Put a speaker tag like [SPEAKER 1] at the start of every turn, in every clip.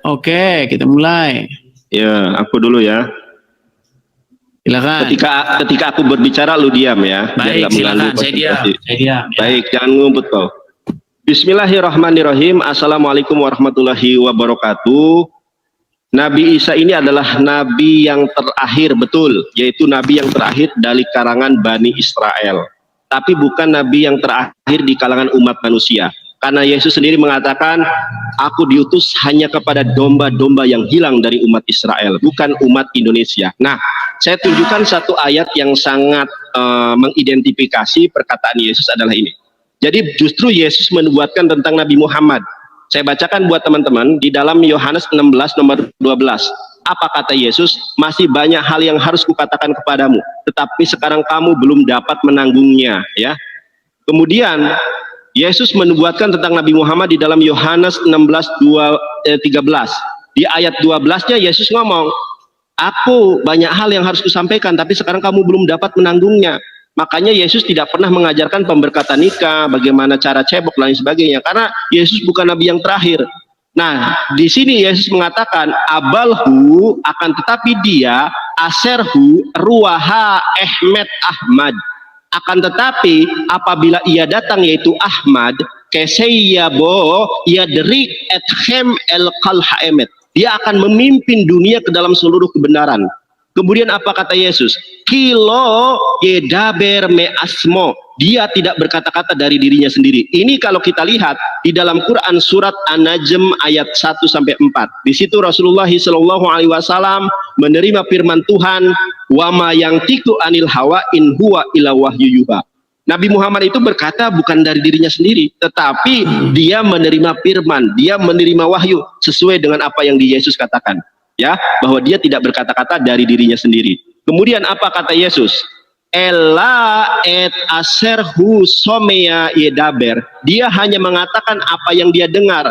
[SPEAKER 1] Oke, kita mulai.
[SPEAKER 2] Ya, aku dulu ya.
[SPEAKER 1] Silakan.
[SPEAKER 2] Ketika aku berbicara lu diam ya.
[SPEAKER 1] Baik, silakan. Saya diam. Ya.
[SPEAKER 2] Baik, jangan ngumpet kau. Bismillahirrahmanirrahim. Assalamualaikum warahmatullahi wabarakatuh. Nabi Isa ini adalah nabi yang terakhir, betul, yaitu nabi yang terakhir dari kalangan Bani Israel. Tapi bukan nabi yang terakhir di kalangan umat manusia. Karena Yesus sendiri mengatakan, aku diutus hanya kepada domba-domba yang hilang dari umat Israel, bukan umat Indonesia. Nah, saya tunjukkan satu ayat yang sangat mengidentifikasi perkataan Yesus adalah ini. Jadi justru Yesus menubuatkan tentang Nabi Muhammad. Saya bacakan buat teman-teman di dalam Yohanes 16 nomor 12. Apa kata Yesus? Masih banyak hal yang harus kukatakan kepadamu, tetapi sekarang kamu belum dapat menanggungnya. Ya. Kemudian Yesus menubuatkan tentang Nabi Muhammad di dalam Yohanes 16:13. Di ayat 12-nya Yesus ngomong, aku banyak hal yang harus kusampaikan, tapi sekarang kamu belum dapat menanggungnya. Makanya Yesus tidak pernah mengajarkan pemberkatan nikah, bagaimana cara cebok dan lain sebagainya, karena Yesus bukan nabi yang terakhir. Nah, di sini Yesus mengatakan abalhu, akan tetapi dia aserhu ruaha Ahmad. Akan tetapi apabila ia datang, yaitu Ahmad, kesayyabo yadrik ethem el qalhaemet, dia akan memimpin dunia ke dalam seluruh kebenaran. Kemudian apa kata Yesus? Kilo yedaber me asmo. Dia tidak berkata-kata dari dirinya sendiri. Ini kalau kita lihat di dalam Quran surat An-Najm ayat 1-4. Di situ Rasulullah SAW menerima firman Tuhan, wa ma yantiqu anil hawa in huwa illa wahyu yuha. Nabi Muhammad itu berkata bukan dari dirinya sendiri, tetapi dia menerima firman, dia menerima wahyu sesuai dengan apa yang Yesus katakan. Ya, bahwa dia tidak berkata-kata dari dirinya sendiri. Kemudian apa kata Yesus? Ella et aserhu somea yedaber. Dia hanya mengatakan apa yang dia dengar.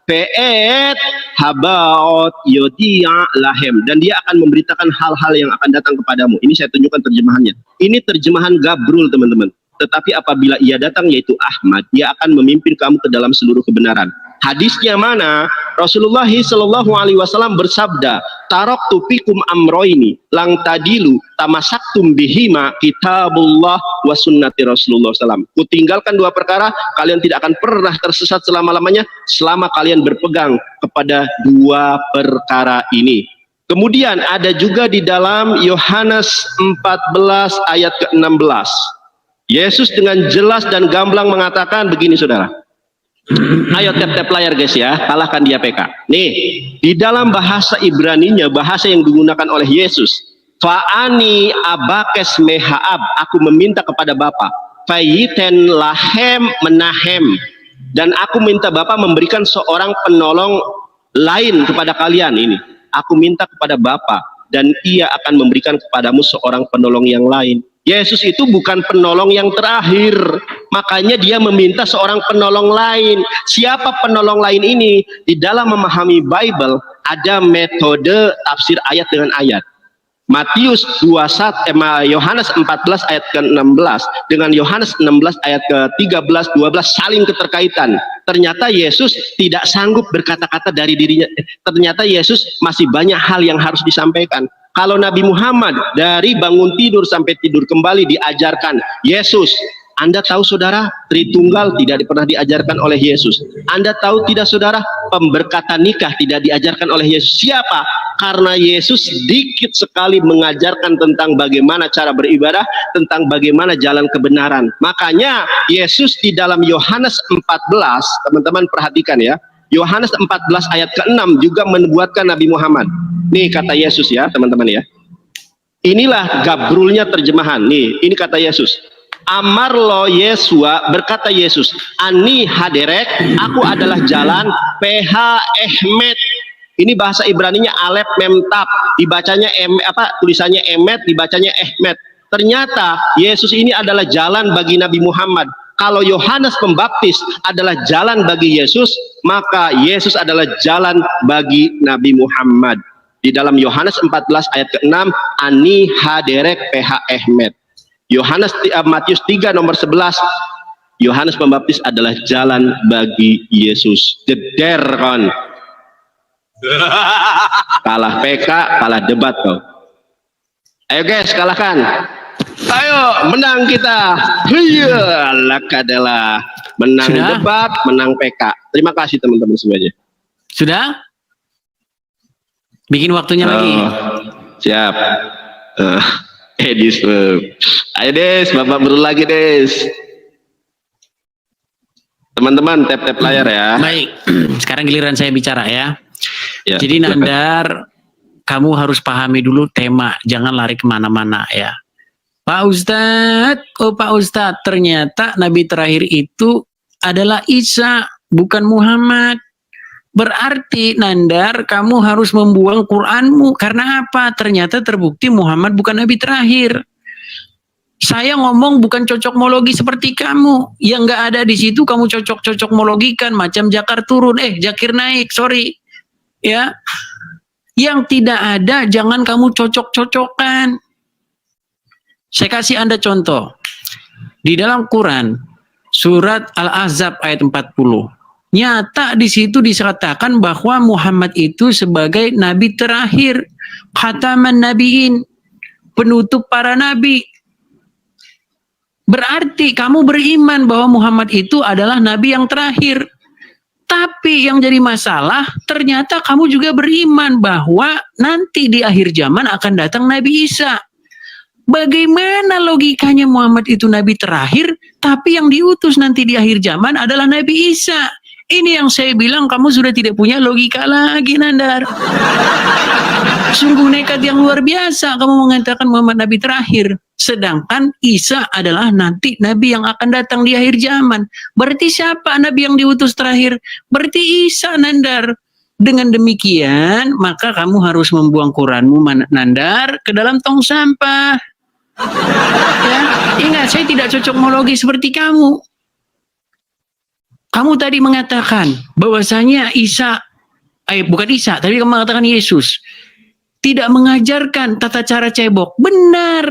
[SPEAKER 2] Peet habaot yodia lahem. Dan dia akan memberitakan hal-hal yang akan datang kepadamu. Ini saya tunjukkan terjemahannya. Ini terjemahan Gabrul, teman-teman. Tetapi apabila ia datang, yaitu Ahmad, dia akan memimpin kamu ke dalam seluruh kebenaran. Hadisnya mana? Rasulullah SAW bersabda, taraktu fikum amroini lang tadilu tamasaktum bihima kitabullah wa sunnati Rasulullah SAW. Kutinggalkan dua perkara, kalian tidak akan pernah tersesat selama-lamanya selama kalian berpegang kepada dua perkara ini. Kemudian ada juga di dalam Yohanes 14 ayat ke-16. Yesus dengan jelas dan gamblang mengatakan begini, saudara. Ayo tap-tap layar guys ya, kalahkan dia PK. Nih, di dalam bahasa Ibraninya, bahasa yang digunakan oleh Yesus, fa'ani abakes mehaab, aku meminta kepada Bapa, fayiten lahem menahem, dan aku minta Bapa memberikan seorang penolong lain kepada kalian. Ini, aku minta kepada Bapa, dan ia akan memberikan kepadamu seorang penolong yang lain. Yesus itu bukan penolong yang terakhir, makanya dia meminta seorang penolong lain. Siapa penolong lain ini? Di dalam memahami Bible ada metode tafsir ayat dengan ayat. Matius 21, Yohanes 14 ayat ke-16 dengan Yohanes 16 ayat ke-13, 12 saling keterkaitan. Ternyata Yesus tidak sanggup berkata-kata dari dirinya. Ternyata Yesus masih banyak hal yang harus disampaikan. Kalau Nabi Muhammad dari bangun tidur sampai tidur kembali diajarkan Yesus. Anda tahu saudara, Tritunggal tidak pernah diajarkan oleh Yesus. Anda tahu tidak saudara, pemberkatan nikah tidak diajarkan oleh Yesus. Siapa? Karena Yesus sedikit sekali mengajarkan tentang bagaimana cara beribadah, tentang bagaimana jalan kebenaran. Makanya Yesus di dalam Yohanes 14, teman-teman perhatikan ya, Yohanes 14 ayat ke-6 juga menubuatkan Nabi Muhammad. Nih kata Yesus ya teman-teman ya. Inilah gabrulnya terjemahan. Nih, ini kata Yesus. Amar lo Yesua, berkata Yesus, ani haderek, aku adalah jalan, PH Ehmet. Ini bahasa Ibraninya alef mem tab, dibacanya tulisannya emet, dibacanya Ehmet. Ternyata Yesus ini adalah jalan bagi Nabi Muhammad. Kalau Yohanes Pembaptis adalah jalan bagi Yesus, maka Yesus adalah jalan bagi Nabi Muhammad. Di dalam Yohanes 14 ayat ke-6, ani haderek PH Ehmet. Matius 3 nomor 11, Yohanes Pembaptis adalah jalan bagi Yesus. Jeder kan. Kalah PK, kalah debat kau. Ayo guys, kalahkan. Ayo, menang kita. Iya, adalah menang
[SPEAKER 1] Sudah?
[SPEAKER 2] debat, menang PK. Terima kasih teman-teman semuanya.
[SPEAKER 1] Sudah? Bikin waktunya lagi.
[SPEAKER 2] Siap. Des, ayo Des, Bapak beru lagi Des. Teman-teman tap-tap layar ya.
[SPEAKER 1] Baik, sekarang giliran saya bicara ya.
[SPEAKER 2] Ya,
[SPEAKER 1] Jadi
[SPEAKER 2] silakan.
[SPEAKER 1] Nandar, kamu harus pahami dulu tema, jangan lari kemana-mana ya. Pak Ustadz, oh Pak Ustadz, ternyata Nabi terakhir itu adalah Isa, bukan Muhammad. Berarti Nandar, kamu harus membuang Quranmu. Karena apa? Ternyata terbukti Muhammad bukan Nabi terakhir. Saya ngomong bukan cocokmologi seperti kamu. Yang nggak ada di situ kamu cocok-cocokmologikan. Macam Jakar turun, Jakir naik, sorry. Ya, yang tidak ada jangan kamu cocok-cocokkan. Saya kasih Anda contoh. Di dalam Quran, surat Al-Ahzab ayat 40. Nyata di situ dikatakan bahwa Muhammad itu sebagai nabi terakhir, khataman nabiin, penutup para nabi. Berarti kamu beriman bahwa Muhammad itu adalah nabi yang terakhir. Tapi yang jadi masalah, ternyata kamu juga beriman bahwa nanti di akhir zaman akan datang Nabi Isa. Bagaimana logikanya Muhammad itu nabi terakhir, tapi yang diutus nanti di akhir zaman adalah Nabi Isa? Ini yang saya bilang kamu sudah tidak punya logika lagi, Nandar. Sungguh nekat yang luar biasa kamu mengatakan Muhammad nabi terakhir. Sedangkan Isa adalah nanti nabi yang akan datang di akhir zaman. Berarti siapa nabi yang diutus terakhir? Berarti Isa, Nandar. Dengan demikian, maka kamu harus membuang Quranmu, Nandar, ke dalam tong sampah. Ya, ingat, saya tidak cocokmologi seperti kamu. Kamu tadi mengatakan bahwasanya Isa, bukan Isa, tapi kamu mengatakan Yesus tidak mengajarkan tata cara cebok. Benar.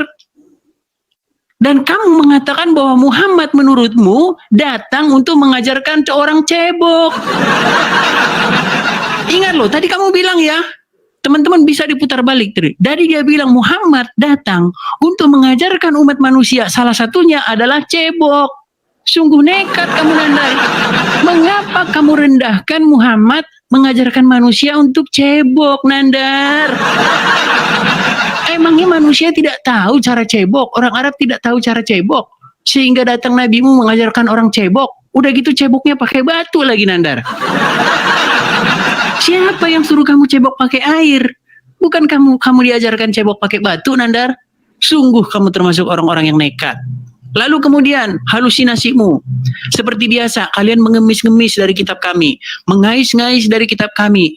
[SPEAKER 1] Dan kamu mengatakan bahwa Muhammad menurutmu datang untuk mengajarkan orang cebok. Ingat loh, tadi kamu bilang ya, teman-teman bisa diputar balik. Tadi dia bilang Muhammad datang untuk mengajarkan umat manusia. Salah satunya adalah cebok. Sungguh nekat kamu, Nandar. Mengapa kamu rendahkan Muhammad mengajarkan manusia untuk cebok, Nandar? Emangnya manusia tidak tahu cara cebok? Orang Arab tidak tahu cara cebok? Sehingga datang nabimu mengajarkan orang cebok. Udah gitu ceboknya pakai batu lagi, Nandar. Siapa yang suruh kamu cebok pakai air? Bukan kamu diajarkan cebok pakai batu, Nandar. Sungguh kamu termasuk orang-orang yang nekat. Lalu kemudian halusinasimu. Seperti biasa kalian mengemis-ngemis dari kitab kami, mengais-ngais dari kitab kami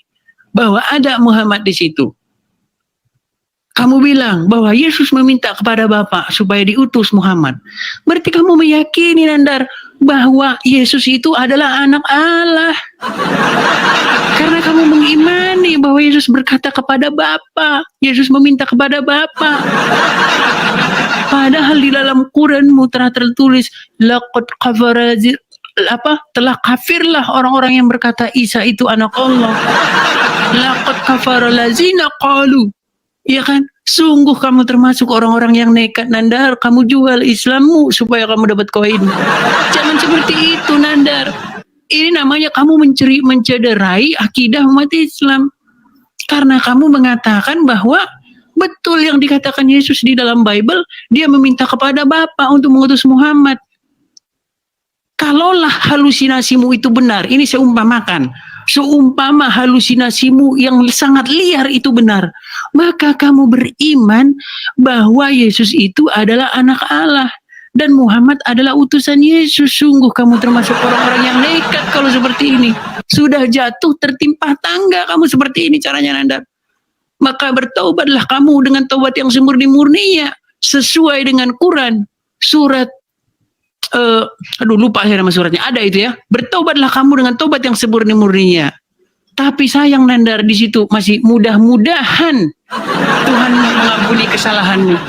[SPEAKER 1] bahwa ada Muhammad di situ. Kamu bilang bahwa Yesus meminta kepada Bapa supaya diutus Muhammad. Berarti kamu meyakini, Nandar, bahwa Yesus itu adalah anak Allah. Karena kamu mengimani bahwa Yesus berkata kepada Bapa, Yesus meminta kepada Bapa. Padahal di dalam Quranmu telah tertulis laqad kafara telah kafirlah orang-orang yang berkata Isa itu anak Allah. Laqad kafara lazina qalu. Ya kan? Sungguh kamu termasuk orang-orang yang nekat, Nandar. Kamu jual Islammu supaya kamu dapat koin. Jangan seperti itu, Nandar. Ini namanya kamu mencederai akidah umat Islam. Karena kamu mengatakan bahwa betul yang dikatakan Yesus di dalam Bible, dia meminta kepada Bapa untuk mengutus Muhammad. Kalaulah halusinasimu itu benar, ini seumpamakan. Seumpama halusinasimu yang sangat liar itu benar, maka kamu beriman bahwa Yesus itu adalah anak Allah dan Muhammad adalah utusan Yesus. Sungguh kamu termasuk orang-orang yang nekat kalau seperti ini. Sudah jatuh tertimpa tangga kamu seperti ini caranya, Nandar. Maka bertaubatlah kamu dengan taubat yang semurni-murninya sesuai dengan Quran surat lupa saya nama suratnya, ada itu ya. Bertobatlah kamu dengan tobat yang semurni-murninya. Tapi sayang, Nandar, di situ masih mudah-mudahan Tuhan mengampuni kesalahanmu.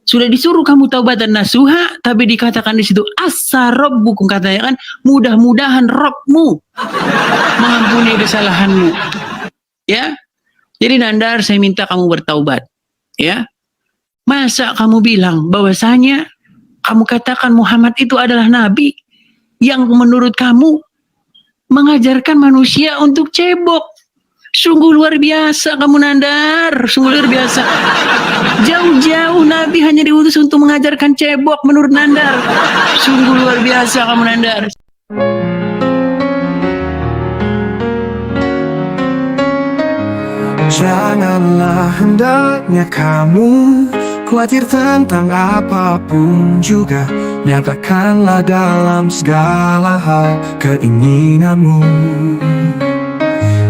[SPEAKER 1] Sudah disuruh kamu taubat dan nasuha, tapi dikatakan di situ asa rabbukum, katanya kan mudah-mudahan Rabbmu mengampuni kesalahanmu. Ya. Jadi Nandar, saya minta kamu bertaubat. Ya. Masa kamu bilang bahwasanya kamu katakan Muhammad itu adalah nabi yang menurut kamu mengajarkan manusia untuk cebok. Sungguh luar biasa kamu Nandar, sungguh luar biasa. Jauh-jauh Nabi hanya diutus untuk mengajarkan cebok menurut Nandar. Sungguh luar biasa kamu Nandar.
[SPEAKER 3] Janganlah hendaknya kamu khawatir tentang apapun juga. Nyatakanlah dalam segala hal keinginanmu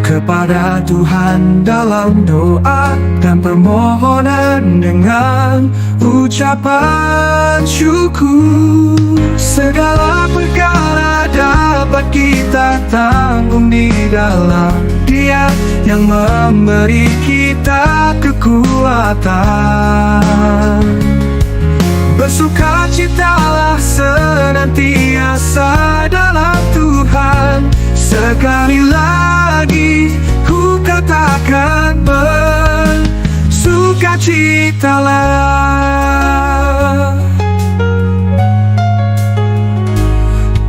[SPEAKER 3] kepada Tuhan dalam doa dan permohonan dengan ucapan syukur. Segala perkara dapat kita tanggung di dalam Dia yang memberi kita kekuatan. Bersukacitalah senantiasa dalam Tuhan. Sekali lagi ku katakan bersukacitalah.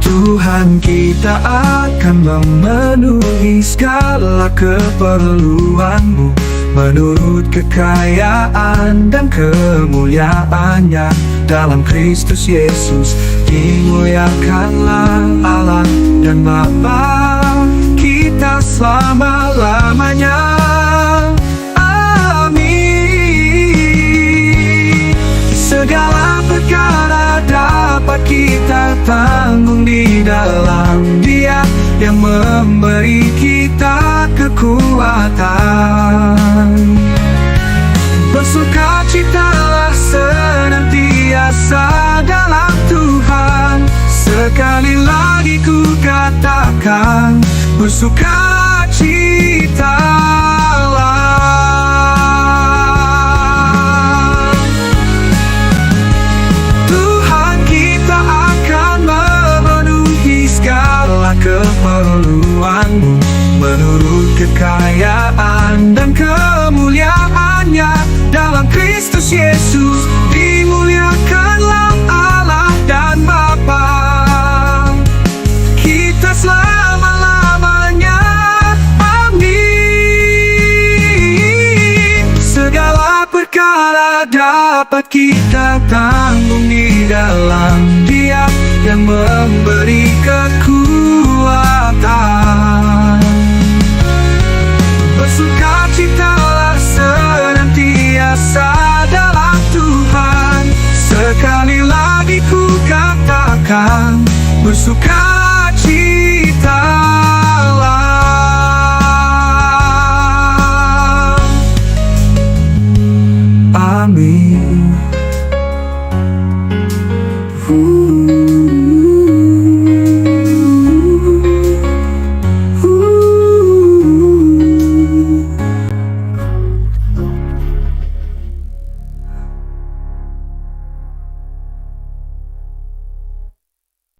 [SPEAKER 3] Tuhan kita akan memenuhi segala keperluanmu menurut kekayaan dan kemuliaannya dalam Kristus Yesus. Dimuliakanlah Allah dan Bapa kita selama-lamanya. Amin. Segala perkara dapat kita tanggung di dalam Dia yang memberi kita kekuatan. Bersukacitalah senantiasa dalam Tuhan. Sekali lagi ku katakan bersukacitalah. Tuhan kita akan memenuhi segala keperluanmu menurut kekayaan dan kemuliaannya dalam Kristus Yesus. Dimuliakanlah Allah dan Bapa kita selama-lamanya. Amin. Segala perkara dapat kita tanggung di dalam Dia yang memberi kekuatan. Bersukacitalah senantiasa dalam Tuhan. Sekali lagi ku katakan bersukacitalah. Amin.